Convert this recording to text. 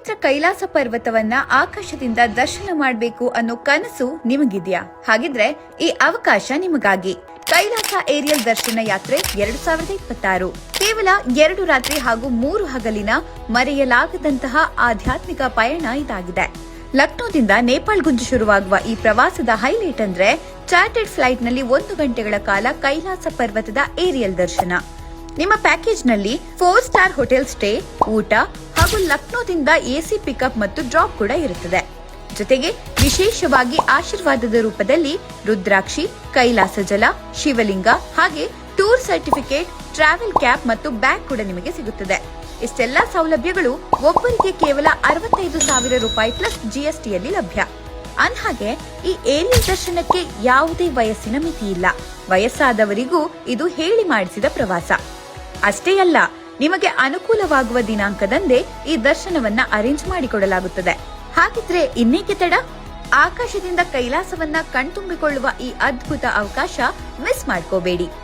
ಪವಿತ್ರ ಕೈಲಾಸ ಪರ್ವತವನ್ನ ಆಕಾಶದಿಂದ ದರ್ಶನ ಮಾಡಬೇಕು ಅನ್ನೋ ಕನಸು ನಿಮಗಿದ್ಯಾ? ಹಾಗಿದ್ರೆ ಈ ಅವಕಾಶ ನಿಮಗಾಗಿ. ಕೈಲಾಸ ಏರಿಯಲ್ ದರ್ಶನ ಯಾತ್ರೆ 2026 ಕೇವಲ 2 ರಾತ್ರಿ ಹಾಗೂ 3 ಹಗಲಿನ ಮರೆಯಲಾಗದಂತಹ ಆಧ್ಯಾತ್ಮಿಕ ಪಯಣ ಇದಾಗಿದೆ. ಲಕ್ನೋದಿಂದ ನೇಪಾಳ್ಗುಂಜು ಶುರುವಾಗುವ ಈ ಪ್ರವಾಸದ ಹೈಲೈಟ್ ಅಂದ್ರೆ ಚಾರ್ಟರ್ಡ್ ಫ್ಲೈಟ್ ನಲ್ಲಿ 1 ಗಂಟೆಗಳ ಕಾಲ ಕೈಲಾಸ ಪರ್ವತದ ಏರಿಯಲ್ ದರ್ಶನ. ನಿಮ್ಮ ಪ್ಯಾಕೇಜ್ ನಲ್ಲಿ 4 ಸ್ಟಾರ್ ಹೋಟೆಲ್ ಸ್ಟೇ, ಊಟ ಹಾಗೂ ಲಕ್ನೋದಿಂದ ಎಸಿ ಪಿಕಪ್ ಮತ್ತು ಡ್ರಾಪ್ ಕೂಡ ಇರುತ್ತದೆ. ಜೊತೆಗೆ ವಿಶೇಷವಾಗಿ ಆಶೀರ್ವಾದದ ರೂಪದಲ್ಲಿ ರುದ್ರಾಕ್ಷಿ, ಕೈಲಾಸ ಜಲ, ಶಿವಲಿಂಗ ಹಾಗೆ ಟೂರ್ ಸರ್ಟಿಫಿಕೇಟ್, ಟ್ರಾವೆಲ್ ಕ್ಯಾಪ್ ಮತ್ತು ಬ್ಯಾಗ್ ಕೂಡ ನಿಮಗೆ ಸಿಗುತ್ತದೆ. ಇಷ್ಟೆಲ್ಲಾ ಸೌಲಭ್ಯಗಳು ಒಬ್ಬರಿಗೆ ಕೇವಲ 65,000 ರೂಪಾಯಿ ಪ್ಲಸ್ ಜಿಎಸ್ಟಿಯಲ್ಲಿ ಲಭ್ಯ. ಅಂದ್ಹಾಗೆ ಈ ಏರಿಯಲ್ ದರ್ಶನಕ್ಕೆ ಯಾವುದೇ ವಯಸ್ಸಿನ ಮಿತಿ ಇಲ್ಲ. ವಯಸ್ಸಾದವರಿಗೂ ಇದು ಹೇಳಿ ಮಾಡಿಸಿದ ಪ್ರವಾಸ. ಅಷ್ಟೇ ಅಲ್ಲ, ನಿಮಗೆ ಅನುಕೂಲವಾಗುವ ದಿನಾಂಕದಂದೇ ಈ ದರ್ಶನವನ್ನ ಅರೇಂಜ್ ಮಾಡಿಕೊಡಲಾಗುತ್ತದೆ. ಹಾಗಿದ್ರೆ ಇನ್ನೇಕೆ ತಡ? ಆಕಾಶದಿಂದ ಕೈಲಾಸವನ್ನ ಕಣ್ತುಂಬಿಕೊಳ್ಳುವ ಈ ಅದ್ಭುತ ಅವಕಾಶ ಮಿಸ್ ಮಾಡ್ಕೋಬೇಡಿ.